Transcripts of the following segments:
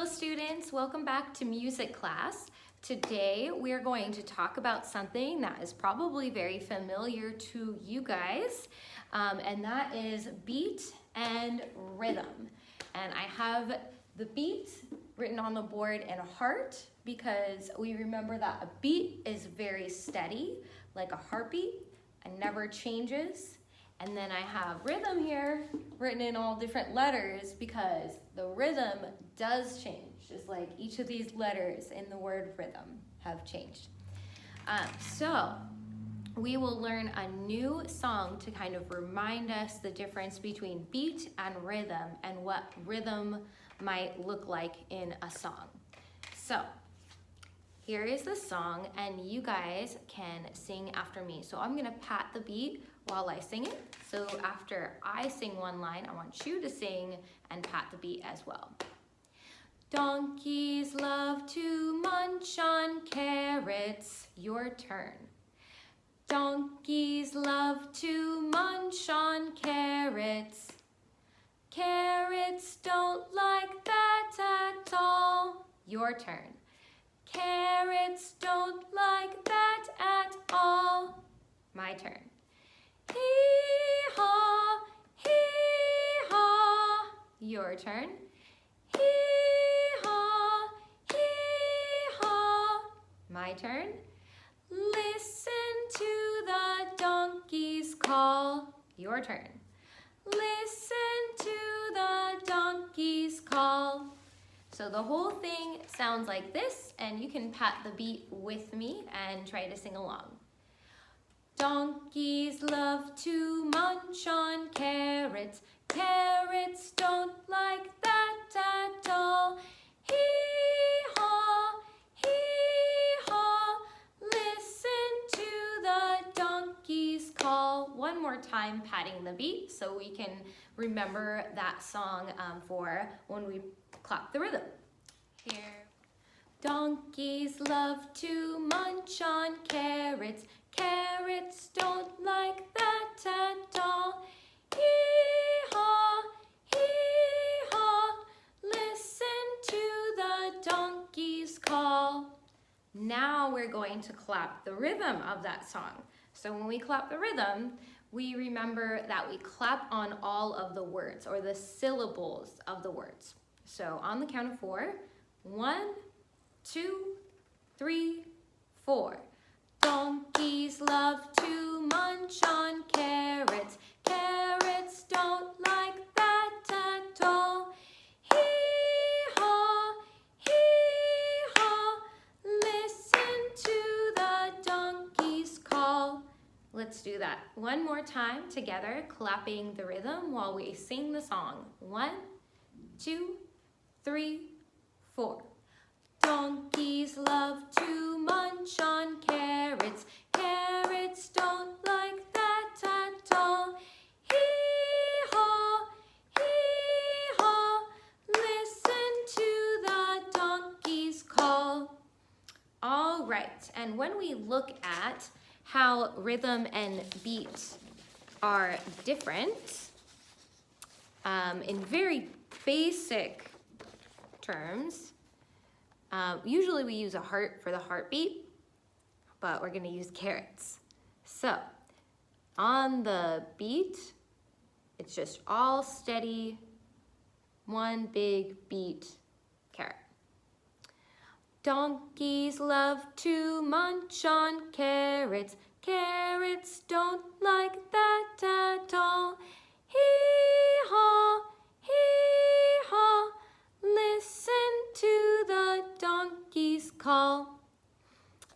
Hello students, welcome back to music class. Today we are going to talk about something that is probably very familiar to you guys, and that is beat and rhythm. And I have the beat written on the board in a heart because we remember that a beat is very steady, like a heartbeat, and never changes. And then I have rhythm here written in all different letters because the rhythm does change, just like each of these letters in the word rhythm have changed. So we will learn a new song to kind of remind us the difference between beat and rhythm and what rhythm might look like in a song. So here is the song, and you guys can sing after me. So I'm gonna pat the beat while I sing it. So after I sing one line, I want you to sing and pat the beat as well. Donkeys love to munch on carrots, your turn. Donkeys love to munch on carrots. Carrots don't like that at all, your turn. Carrots don't like that at all. My turn. Hee-haw, hee-haw. Your turn. Hee-haw, hee-haw. My turn. Listen to the donkey's call. Your turn. Listen to the donkey's call. So the whole thing sounds like this, and you can pat the beat with me and try to sing along. Donkeys love to munch on carrots. Carrots don't like that at all. Hee-haw, hee-haw. Listen to the donkey's call. One more time patting the beat so we can remember that song for when we clap the rhythm. Here. Donkeys love to munch on carrots. Carrots don't like that at all. Hee-haw, hee-haw. Listen to the donkey's call. Now we're going to clap the rhythm of that song. So when we clap the rhythm, we remember that we clap on all of the words or the syllables of the words. So on the count of 4, 1, 2, 3, 4. Donkeys love to munch on carrots. Carrots don't like that at all. Hee-haw, hee-haw. Listen to the donkey's call. Let's do that one more time together, clapping the rhythm while we sing the song. 1, 2, 3, 4. Donkeys love to munch on carrots. Carrots don't like that at all. Hee-haw, hee-haw. Listen to the donkey's call. All right, and when we look at how rhythm and beat are different, in very basic terms, usually we use a heart for the heartbeat, but we're gonna use carrots. So on the beat, it's just all steady, one big beat, carrot. Donkeys love to munch on carrots. Carrots don't like that at all. Hee-haw, hee-haw. Listen to the donkey's call.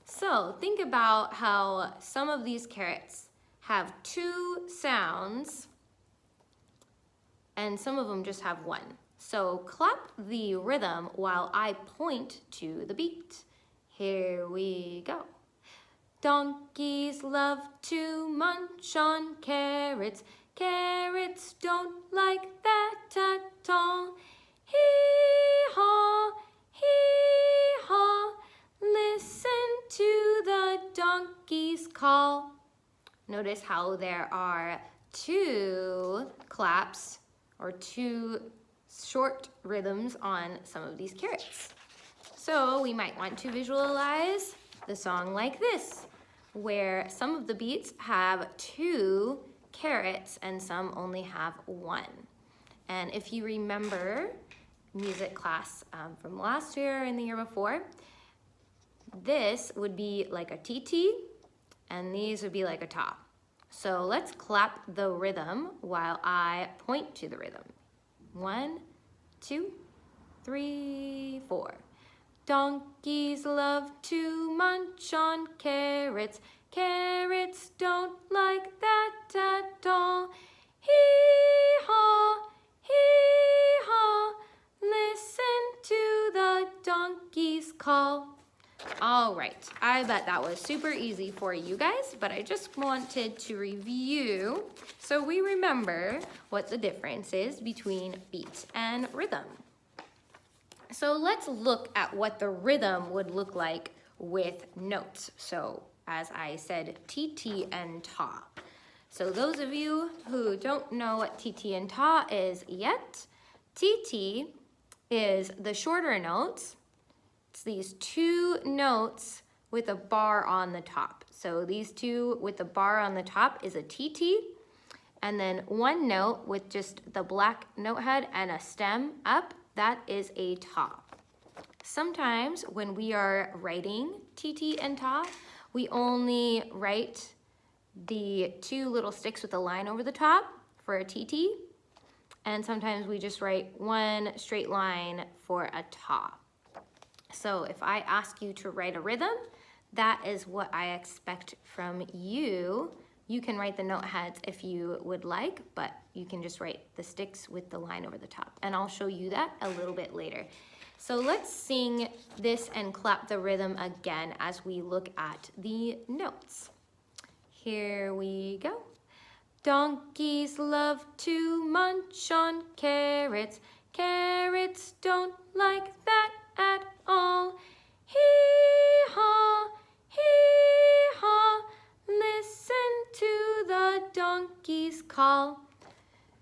So think about how some of these carrots have 2 sounds and some of them just have 1. So clap the rhythm while I point to the beat. Here we go. Donkeys love to munch on carrots. Carrots don't like that at all. Hee-haw, hee-haw. Listen to the donkey's call. Notice how there are 2 claps or 2 short rhythms on some of these carrots. So we might want to visualize the song like this, where some of the beats have 2 carrots and some only have 1. And if you remember music class from last year and the year before, this would be like a TT and these would be like a ta. So let's clap the rhythm while I point to the rhythm. 1, 2, 3, 4. Donkeys love to munch on carrots. Carrots don't like that at all. Hee-haw, hee-haw, listen to the donkey's call. All right, I bet that was super easy for you guys, but I just wanted to review so we remember what the difference is between beat and rhythm. So let's look at what the rhythm would look like with notes. So as I said, TT and ta. So those of you who don't know what TT and ta is yet, TT is the shorter notes. It's these 2 notes with a bar on the top. So these 2 with the bar on the top is a TT, and then 1 note with just the black note head and a stem up, that is a ta. Sometimes when we are writing TT and ta, we only write the 2 little sticks with a line over the top for a TT, and sometimes we just write 1 straight line for a ta. So if I ask you to write a rhythm, that is what I expect from you. You can write the note heads if you would like, but you can just write the sticks with the line over the top. And I'll show you that a little bit later. So let's sing this and clap the rhythm again as we look at the notes. Here we go. Donkeys love to munch on carrots. Carrots don't like that at all. Hee-haw, hee-haw, listen to the donkey's call.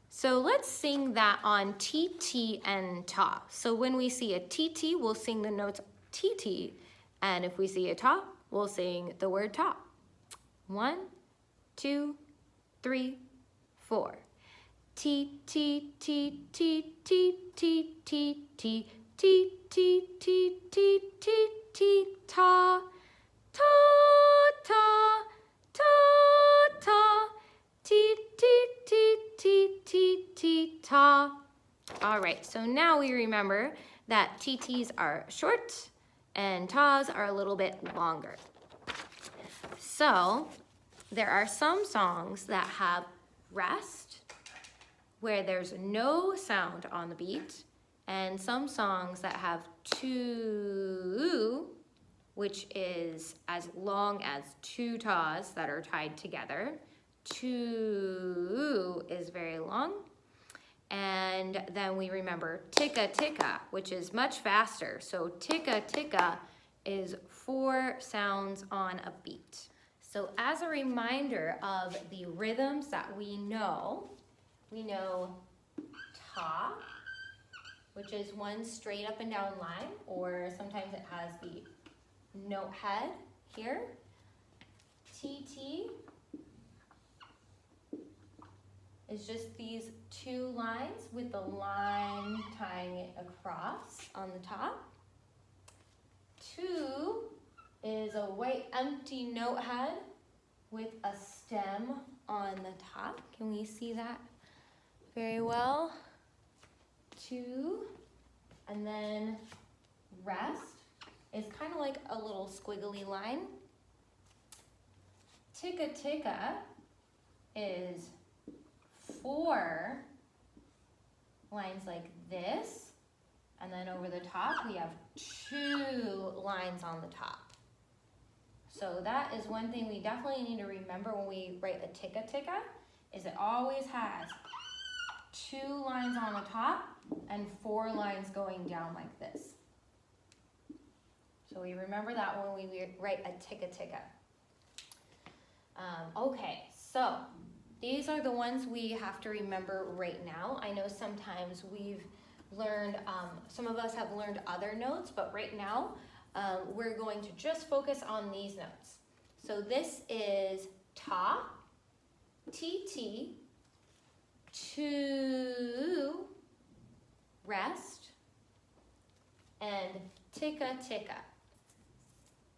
So let's sing that on TT and ta. So when we see a TT, we'll sing the notes TT, and if we see a ta, we'll sing the word ta. 1, 2, 3, 4. T, T, T, T, T, T, T, T, T, T, T, T, T, T, ta, ta, ta, ta, ta, T, T, T, T, T, T, ta. All right, so now we remember that TTs are short and tas are a little bit longer. So there are some songs that have rest, where there's no sound on the beat, and some songs that have 2, which is as long as 2 tas that are tied together. 2 is very long. And then we remember ticka ticka, which is much faster. So ticka ticka is 4 sounds on a beat. So as a reminder of the rhythms that we know ta, which is 1 straight up and down line, or sometimes it has the note head here. TT is just these 2 lines with the line tying it across on the top. 2 is a white empty note head with a stem on the top. Can we see that very well? 2, and then rest is kind of like a little squiggly line. Ticka ticka is 4 lines like this, and then over the top we have 2 lines on the top. So that is one thing we definitely need to remember when we write a ticka ticka, is it always has 2 lines on the top and 4 lines going down like this. So we remember that when we write a ticka ticka. Okay, so these are the ones we have to remember right now. I know sometimes we've learned, some of us have learned other notes, but right now we're going to just focus on these notes. So this is ta, ti, to, rest, and ticka ticka.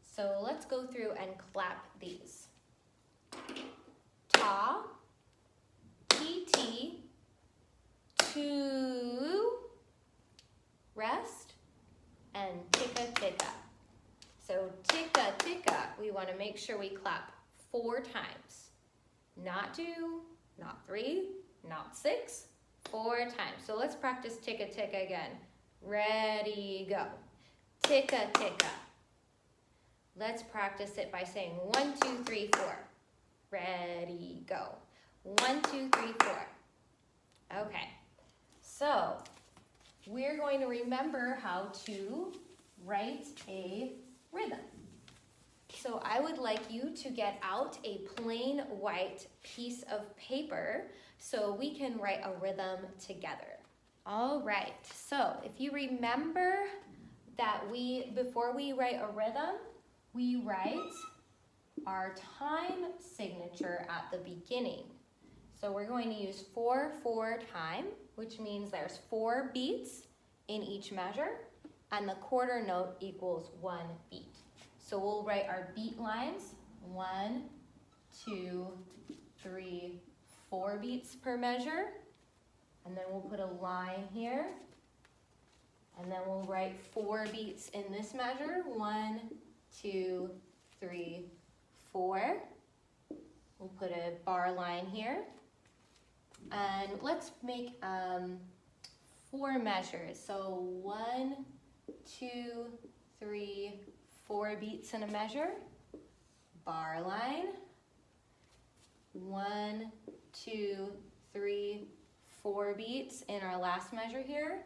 So let's go through and clap these. Ta, ti, to, rest, and ticka ticka. So ticka ticka, we want to make sure we clap 4 times. Not 2, not 3, not 6, 4 times. So let's practice ticka ticka again. Ready, go. Ticka ticka. Let's practice it by saying 1, 2, 3, 4. Ready, go. 1, 2, 3, 4. Okay, so we're going to remember how to write a rhythm. So I would like you to get out a plain white piece of paper so we can write a rhythm together. All right, so if you remember that before we write a rhythm, we write our time signature at the beginning. So we're going to use 4/4 time, which means there's 4 beats in each measure, and the quarter note equals 1 beat. So we'll write our beat lines, 1, 2, 3, 4 beats per measure, and then we'll put a line here, and then we'll write 4 beats in this measure, 1, 2, 3, 4. We'll put a bar line here, and let's make 4 measures. So 1, 2, 3, 4 beats in a measure, bar line, 1, 2, 3, 4 beats in our last measure here.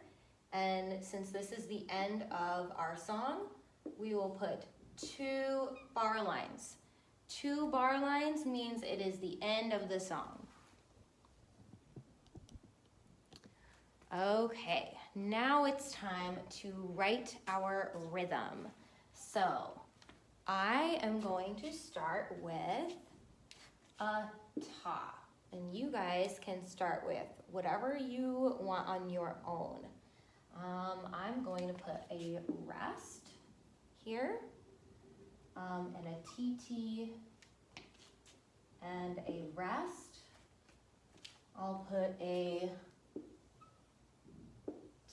And since this is the end of our song, we will put 2 bar lines. 2 bar lines means it is the end of the song. Okay, now it's time to write our rhythm. So I am going to start with a ta, and you guys can start with whatever you want on your own. I'm going to put a rest here, and a TT, and a rest. I'll put a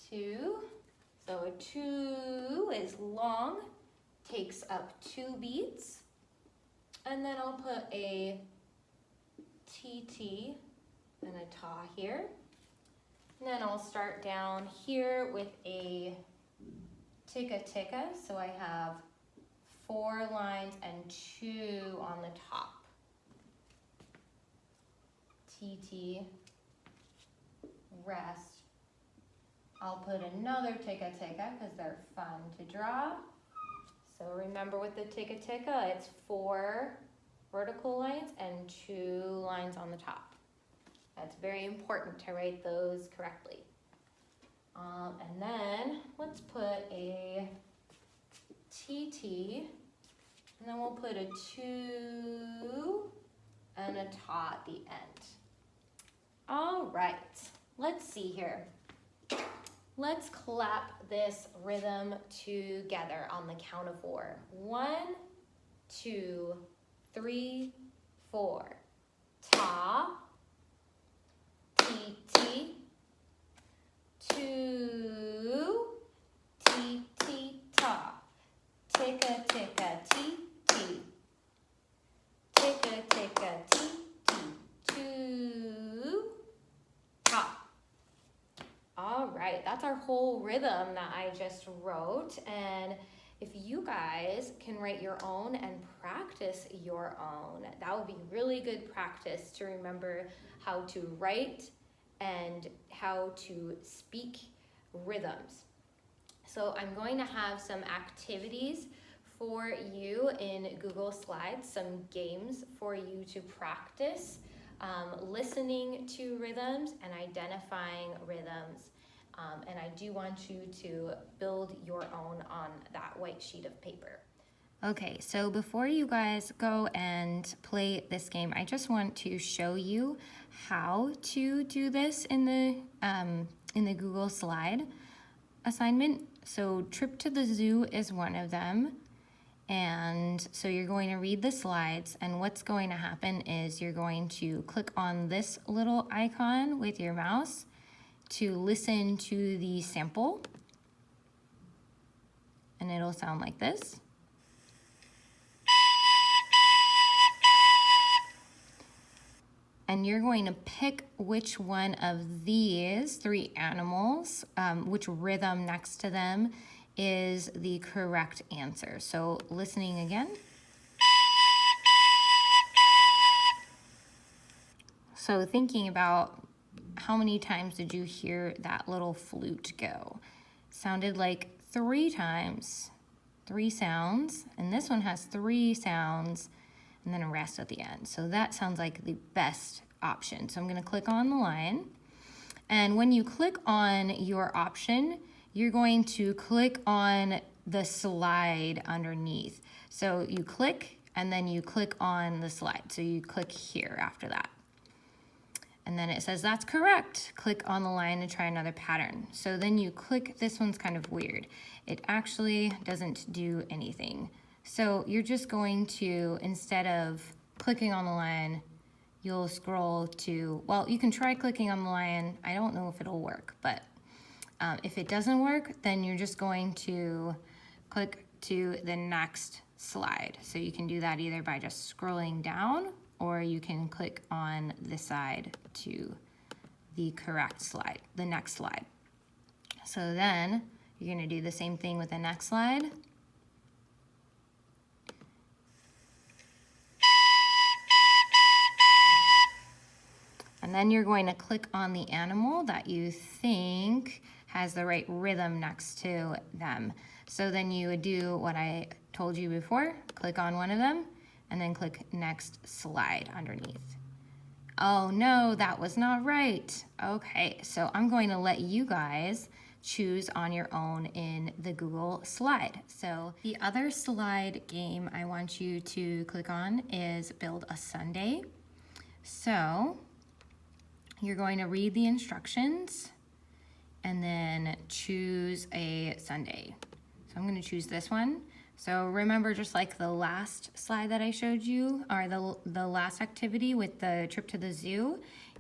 2. So a 2 is long, takes up 2 beats. And then I'll put a TT and a ta here. And then I'll start down here with a ticka ticka. So I have 4 lines and 2 on the top. TT, rest. I'll put another ticka ticka because they're fun to draw. So remember with the ticka ticka, it's 4 vertical lines and 2 lines on the top. That's very important to write those correctly. And then let's put a TT, and then we'll put a 2 and a ta at the end. All right, let's see here. Let's clap this rhythm together on the count of 4. 1, 2, 3, 4. Ta, ti, ti, 2, ti, ti, ta. Ticka, ticka, ti, ti. Ticka, ticka, ti, ti. 2, ta. All right, that's our whole rhythm that I just wrote. And if you guys can write your own and practice your own, that would be really good practice to remember how to write and how to speak rhythms. So I'm going to have some activities for you in Google Slides, some games for you to practice listening to rhythms and identifying rhythms. And I do want you to build your own on that white sheet of paper. Okay, so before you guys go and play this game, I just want to show you how to do this in the Google Slide assignment. So trip to the zoo is one of them. And so you're going to read the slides, and what's going to happen is you're going to click on this little icon with your mouse to listen to the sample. And it'll sound like this. And you're going to pick which one of these three animals, which rhythm next to them is the correct answer. So listening again. So thinking about how many times did you hear that little flute go? Sounded like 3 times, 3 sounds, and this one has 3 sounds and then a rest at the end. So that sounds like the best option. So I'm gonna click on the line, and when you click on your option, you're going to click on the slide underneath. So you click and then you click on the slide. So you click here after that. And then it says that's correct. Click on the line to try another pattern. So then you click, this one's kind of weird. It actually doesn't do anything. So you're just going to, instead of clicking on the line, you'll scroll to, well, you can try clicking on the line. I don't know if it'll work, but if it doesn't work, then you're just going to click to the next slide. So you can do that either by just scrolling down, or you can click on the side to the correct slide, the next slide. So then you're gonna do the same thing with the next slide. And then you're going to click on the animal that you think has the right rhythm next to them. So then you would do what I told you before, click on one of them, and then click next slide underneath. Oh no, that was not right. Okay, so I'm going to let you guys choose on your own in the Google Slide. So the other slide game I want you to click on is Build a Sundae. So you're going to read the instructions and then choose a Sundae. So I'm going to choose this one. So remember, just like the last slide that I showed you, or the last activity with the trip to the zoo,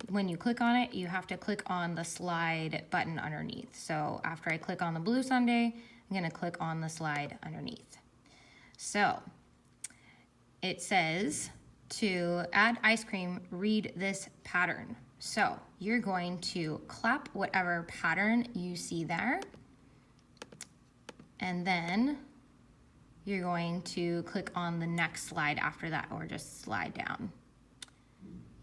when you click on it, you have to click on the slide button underneath. So after I click on the blue Sundae, I'm going to click on the slide underneath. So it says to add ice cream, read this pattern. So you're going to clap whatever pattern you see there, and then you're going to click on the next slide after that, or just slide down.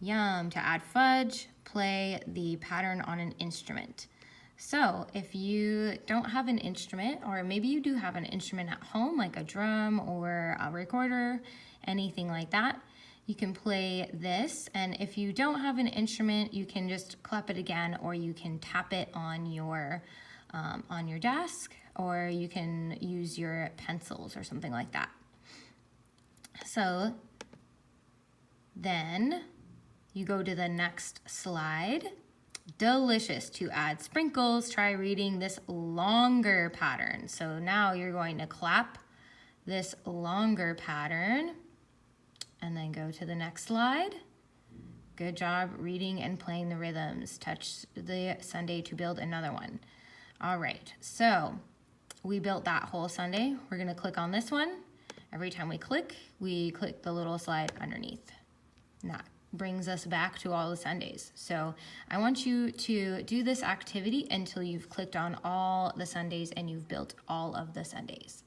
Yum. To add fudge, play the pattern on an instrument. So if you don't have an instrument, or maybe you do have an instrument at home, like a drum or a recorder, anything like that, you can play this. And if you don't have an instrument, you can just clap it again, or you can tap it on your desk, or you can use your pencils or something like that. So then you go to the next slide. Delicious. To add sprinkles, try reading this longer pattern. So now you're going to clap this longer pattern and then go to the next slide. Good job reading and playing the rhythms. Touch the Sundae to build another one. All right, so we built that whole Sundae. We're gonna click on this one. Every time we click the little slide underneath. And that brings us back to all the Sundaes. So I want you to do this activity until you've clicked on all the Sundaes and you've built all of the Sundaes.